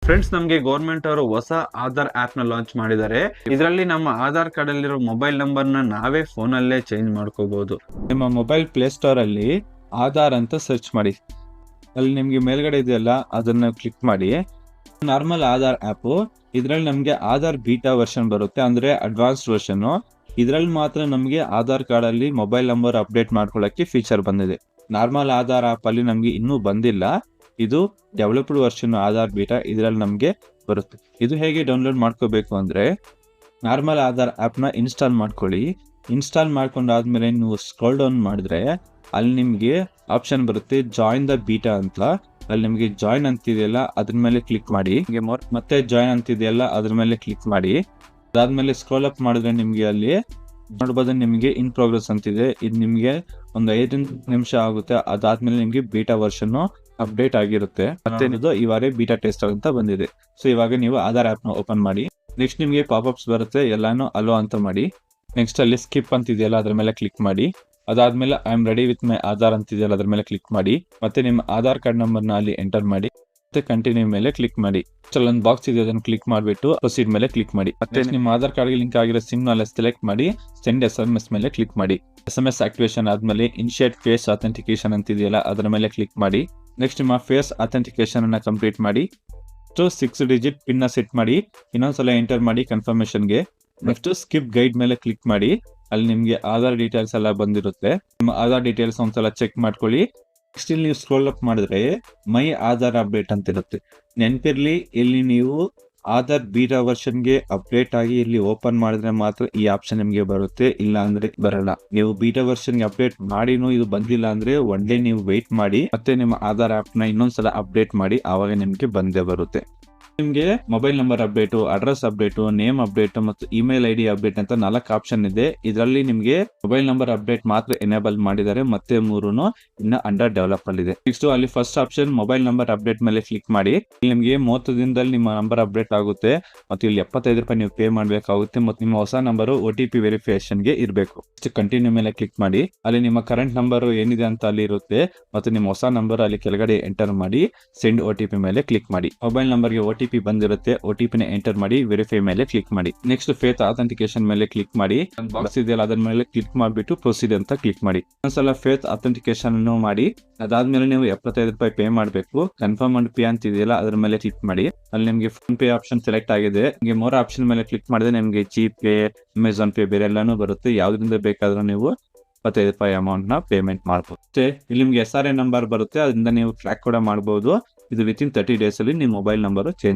Friends, ನಮಗೆ government ಅವರು ಹೊಸ ಆಧಾರ್ ಆಪ್ ನ ಲಾಂಚ್ ಮಾಡಿದ್ದಾರೆ. ಇದರಲ್ಲಿ ನಮ್ಮ ಆಧಾರ್ ಕಾರ್ಡ್ ಅಲ್ಲಿರೋ ಮೊಬೈಲ್ ನಂಬರ್ ನ ನಾವೇ ಫೋನ್ ಅಲ್ಲೇ ಚೇಂಜ್ ಮಾಡ್ಕೋಬಹುದು. ನಿಮ್ಮ ಮೊಬೈಲ್ ಪ್ಲೇ ಸ್ಟೋರ್ ಅಲ್ಲಿ ಆಧಾರ್ ಅಂತ ಸರ್ಚ್ ಮಾಡಿ. ಅಲ್ಲಿ ನಿಮ್ಗೆ ಮೇಲ್ಗಡೆ ಇದೆಯಲ್ಲ ಅದನ್ನ ಕ್ಲಿಕ್ ಮಾಡಿ. ನಾರ್ಮಲ್ ಆಧಾರ್ ಆಪ್ ಇದರಲ್ಲಿ ನಮಗೆ ಆಧಾರ್ ಬೀಟಾ ವರ್ಷನ್ ಬರುತ್ತೆ, ಅಂದ್ರೆ ಅಡ್ವಾನ್ಸ್ಡ್ ವರ್ಷನ್. ಇದರಲ್ಲಿ ಮಾತ್ರ ನಮಗೆ ಆಧಾರ್ ಕಾರ್ಡ್ ಅಲ್ಲಿ ಮೊಬೈಲ್ ನಂಬರ್ ಅಪ್ಡೇಟ್ ಮಾಡ್ಕೊಳ್ಳಕ್ಕೆ ಫೀಚರ್ ಬಂದಿದೆ. ನಾರ್ಮಲ್ ಆಧಾರ್ ಆಪ್ ಅಲ್ಲಿ ನಮ್ಗೆ ಇನ್ನೂ ಬಂದಿಲ್ಲ. ಇದು ಡೆವಲಪ್ಡ್ ವರ್ಷನ್ ಆಧಾರ್ ಬೀಟಾ ಇದರಲ್ಲಿ ನಮಗೆ ಬರುತ್ತೆ. ಇದು ಹೇಗೆ ಡೌನ್ಲೋಡ್ ಮಾಡ್ಕೋಬೇಕು ಅಂದ್ರೆ, ನಾರ್ಮಲ್ ಆಧಾರ್ ಆಪ್ ನ ಇನ್ಸ್ಟಾಲ್ ಮಾಡ್ಕೊಳ್ಳಿ. ಇನ್ಸ್ಟಾಲ್ ಮಾಡ್ಕೊಂಡಾದ್ಮೇಲೆ ನೀವು ಸ್ಕ್ರೋಲ್ ಡೌನ್ ಮಾಡಿದ್ರೆ ಅಲ್ಲಿ ನಿಮ್ಗೆ ಆಪ್ಷನ್ ಬರುತ್ತೆ ಜಾಯಿನ್ ದ ಬೀಟಾ ಅಂತ. ಅಲ್ಲಿ ನಿಮ್ಗೆ ಜಾಯಿನ್ ಅಂತಿದೆಯಲ್ಲ ಅದ್ರ ಮೇಲೆ ಕ್ಲಿಕ್ ಮಾಡಿ. ಮತ್ತೆ ಜಾಯಿನ್ ಅಂತಿದೆಯಲ್ಲ ಅದ್ರ ಮೇಲೆ ಕ್ಲಿಕ್ ಮಾಡಿ. ಅದಾದ್ಮೇಲೆ ಸ್ಕ್ರೋಲ್ ಅಪ್ ಮಾಡಿದ್ರೆ ನಿಮ್ಗೆ ಅಲ್ಲಿ ನೋಡ್ಬೋದು, ನಿಮ್ಗೆ ಇನ್ ಪ್ರೋಗ್ರೆಸ್ ಅಂತಿದೆ. ಇದು ನಿಮ್ಗೆ ಒಂದು 5 ನಿಮಿಷ ಆಗುತ್ತೆ. ಅದಾದ್ಮೇಲೆ ನಿಮ್ಗೆ ಬೀಟಾ ವರ್ಷನ್ ಅಪ್ಡೇಟ್ ಆಗಿರುತ್ತೆ. ಮತ್ತೆ ಇವಾಗ ಬೀಟಾ ಟೆಸ್ಟ್ ಅಂತ ಬಂದಿದೆ. ಸೊ ಇವಾಗ ನೀವು ಆಧಾರ್ ಆಪ್ ನ ಓಪನ್ ಮಾಡಿ. ನೆಕ್ಸ್ಟ್ ನಿಮ್ಗೆ ಪಾಪ್ಅಪ್ಸ್ ಬರುತ್ತೆ, ಎಲ್ಲಾನು ಅಲೋ ಅಂತ ಮಾಡಿ. ನೆಕ್ಸ್ಟ್ ಅಲ್ಲಿ ಸ್ಕಿಪ್ ಅಂತಿದೆಯಲ್ಲ ಅದ್ರ ಮೇಲೆ ಕ್ಲಿಕ್ ಮಾಡಿ. ಅದಾದ್ಮೇಲೆ I am ready with my Aadhaar ಅಂತಿದೆಯಲ್ಲ ಅದ್ರ ಮೇಲೆ ಕ್ಲಿಕ್ ಮಾಡಿ. ಮತ್ತೆ ನಿಮ್ಮ ಆಧಾರ್ ಕಾರ್ಡ್ ನಂಬರ್ ನ ಅಲ್ಲಿ ಎಂಟರ್ ಮಾಡಿ. ಮತ್ತೆ ಕಂಟಿನ್ಯೂ ಮೇಲೆ ಕ್ಲಿಕ್ ಮಾಡಿ. ಒಂದು ಬಾಕ್ಸ್ ಇದೆ, ಅದನ್ನು ಕ್ಲಿಕ್ ಮಾಡಿಬಿಟ್ಟು ಪ್ರೊಸೀಡ್ ಮೇಲೆ ಕ್ಲಿಕ್ ಮಾಡಿ. ಮತ್ತೆ ನಿಮ್ಮ ಆಧಾರ್ ಕಾರ್ಡ್ ಗೆ ಲಿಂಕ್ ಆಗಿರೋ ಸಿಮ್ ನ ಸೆಲೆಕ್ಟ್ ಮಾಡಿ ಸೆಂಡ್ SMS ಮೇಲೆ ಕ್ಲಿಕ್ ಮಾಡಿ. SMS ಆಕ್ಟಿವೇಶನ್ ಆದ್ಮೇಲೆ ಇನಿಶಿಯೇಟ್ ಫೇಸ್ ಅಥೆಂಟಿಕೇಶನ್ ಅಂತಿದೆಯಲ್ಲ ಅದರ ಮೇಲೆ ಕ್ಲಿಕ್ ಮಾಡಿ. ನೆಕ್ಸ್ಟ್ ನಿಮ್ಮ ಫೇಸ್ ಅಥೆಂಟಿಕೇಶನ್ ಅನ್ನ ಕಂಪ್ಲೀಟ್ ಮಾಡಿ. 6 ಡಿಜಿಟ್ ಪಿನ್ ನ ಸೆಟ್ ಮಾಡಿ. ಇನ್ನೊಂದ್ಸಲ ಎಂಟರ್ ಮಾಡಿ ಕನ್ಫರ್ಮೇಶನ್ಗೆ. ನೆಕ್ಸ್ಟ್ ಸ್ಕಿಪ್ ಗೈಡ್ ಮೇಲೆ ಕ್ಲಿಕ್ ಮಾಡಿ. ಅಲ್ಲಿ ನಿಮ್ಗೆ ಆಧಾರ್ ಡೀಟೇಲ್ಸ್ ಎಲ್ಲ ಬಂದಿರುತ್ತೆ. ನಿಮ್ಮ ಆಧಾರ್ ಡೀಟೇಲ್ಸ್ ಒಂದ್ಸಲ ಚೆಕ್ ಮಾಡ್ಕೊಳ್ಳಿ. ನೆಕ್ಸ್ಟ್ ಇಲ್ಲಿ ನೀವು ಸ್ಕ್ರೋಲ್ ಅಪ್ ಮಾಡಿದ್ರೆ ಮೈ ಆಧಾರ್ ಅಪ್ಡೇಟ್ ಅಂತ ಇರುತ್ತೆ. ನೆನಪಿರ್ಲಿ, ಇಲ್ಲಿ ನೀವು ಆಧಾರ್ ಬೀಟಾ ವರ್ಷನ್ ಗೆ ಅಪ್ಡೇಟ್ ಆಗಿ ಇಲ್ಲಿ ಓಪನ್ ಮಾಡಿದ್ರೆ ಮಾತ್ರ ಈ ಆಪ್ಷನ್ ನಿಮ್ಗೆ ಬರುತ್ತೆ, ಇಲ್ಲ ಅಂದ್ರೆ ಬರಲ್ಲ. ನೀವು ಬೀಟಾ ವರ್ಷನ್ ಗೆ ಅಪ್ಡೇಟ್ ಮಾಡಿನೂ ಇದು ಬಂದಿಲ್ಲ ಅಂದ್ರೆ ಒನ್ ಡೇ ನೀವು ವೇಟ್ ಮಾಡಿ. ಮತ್ತೆ ನಿಮ್ಮ ಆಧಾರ್ ಆಪ್ ನ ಇನ್ನೊಂದ್ಸಲ ಅಪ್ಡೇಟ್ ಮಾಡಿ, ಆವಾಗ ನಿಮ್ಗೆ ಬಂದೇ ಬರುತ್ತೆ. ನಿಮ್ಗೆ mobile number update, address update, name update ಮತ್ತು ಇಮೇಲ್ ID ಅಪ್ಡೇಟ್ ಅಂತ 4 ಆಪ್ಷನ್ ಇದೆ. ಇದರಲ್ಲಿ ನಿಮ್ಗೆ ಮೊಬೈಲ್ ನಂಬರ್ ಅಪ್ಡೇಟ್ ಮಾತ್ರ ಎನೇಬಲ್ ಮಾಡಿದ್ದಾರೆ, ಮತ್ತೆ 3 ಇನ್ನ ಅಂಡರ್ ಡೆವಲಪ್ ಅಲ್ಲಿ ಇದೆ. ನೆಕ್ಸ್ಟ್ ಅಲ್ಲಿ first option mobile number update ಮೇಲೆ ಕ್ಲಿಕ್ ಮಾಡಿ. ನಿಮ್ಗೆ 30 ದಿನದಲ್ಲಿ ನಿಮ್ಮ ನಂಬರ್ ಅಪ್ಡೇಟ್ ಆಗುತ್ತೆ. ಮತ್ತೆ ಇಲ್ಲಿ 75 ರೂಪಾಯಿ ನೀವು ಪೇ ಮಾಡಬೇಕಾಗುತ್ತೆ. ಮತ್ತು ನಿಮ್ಮ ಹೊಸ ನಂಬರ್ OTP ವೆರಿಫಿಕೇಶನ್ ಗೆ ಇರಬೇಕು. ಕಂಟಿನ್ಯೂ ಮೇಲೆ ಕ್ಲಿಕ್ ಮಾಡಿ. ಅಲ್ಲಿ ನಿಮ್ಮ ಕರೆಂಟ್ ನಂಬರ್ ಏನಿದೆ ಅಂತ ಅಲ್ಲಿ ಇರುತ್ತೆ. ಮತ್ತೆ ನಿಮ್ಮ ಹೊಸ ನಂಬರ್ ಅಲ್ಲಿ ಕೆಳಗಡೆ ಎಂಟರ್ ಮಾಡಿ ಸೆಂಡ್ OTP ಮೇಲೆ ಕ್ಲಿಕ್ ಮಾಡಿ. ಮೊಬೈಲ್ ನಂಬರ್ಗೆ OTP ಬಂದಿರುತ್ತೆ, OTP ನ ಎಂಟರ್ ಮಾಡಿ ವೆರಿಫೈ ಮೇಲೆ ಕ್ಲಿಕ್ ಮಾಡಿ. ನೆಕ್ಸ್ಟ್ ಫೇಸ್ ಅಥೆಂಟಿಕೇಶನ್ ಮೇಲೆ ಕ್ಲಿಕ್ ಮಾಡಿ. ಬಾಕ್ಸ್ ಇದೆಯಲ್ಲ ಅದರ ಮೇಲೆ ಕ್ಲಿಕ್ ಮಾಡಿಬಿಟ್ಟು ಪ್ರೊಸೀಡ್ ಅಂತ ಕ್ಲಿಕ್ ಮಾಡಿ. ಒಂದ್ಸಲ ಫೇಸ್ ಅಥೆಂಟಿಕೇಶನ್ ಮಾಡಿ. ಅದಾದ್ಮೇಲೆ ನೀವು 75 ರೂಪಾಯಿ ಪೇ ಮಾಡಬೇಕು. ಕನ್ಫರ್ಮ್ ಅಂಡ್ ಪೇ ಅಂತ ಇದೆಯಲ್ಲ ಅದ್ರ ಮೇಲೆ ಕ್ಲಿಕ್ ಮಾಡಿ. ಅಲ್ಲಿ ನಿಮ್ಗೆ ಫೋನ್ ಪೇ ಆಪ್ಷನ್ ಸೆಲೆಕ್ಟ್ ಆಗಿದೆ. ನಿಮಗೆ 3 ಆಪ್ಷನ್ ಮೇಲೆ ಕ್ಲಿಕ್ ಮಾಡಿದ್ರೆ ನಿಮ್ಗೆ GPay, ಅಮೆಜಾನ್ ಪೇ ಬೇರೆ ಎಲ್ಲಾನು ಬರುತ್ತೆ. ಯಾವ್ದ್ರಿಂದ ಬೇಕಾದ್ರೂ ನೀವು 75 ರೂಪಾಯಿ ಅಮೌಂಟ್ ನ ಪೇಮೆಂಟ್ ಮಾಡಬಹುದು. ಇಲ್ಲಿ ನಿಮ್ಗೆ SRA ನಂಬರ್ ಬರುತ್ತೆ, ಅದರಿಂದ ನೀವು ಟ್ರ್ಯಾಕ್ ಕೂಡ ಮಾಡಬಹುದು. ಇದು ವಿತಿನ್ 30 ಡೇಸ್ ಅಲ್ಲಿ ನಿಮ್ಮ ಮೊಬೈಲ್ ನಂಬರ್ ಚೇಂಜ್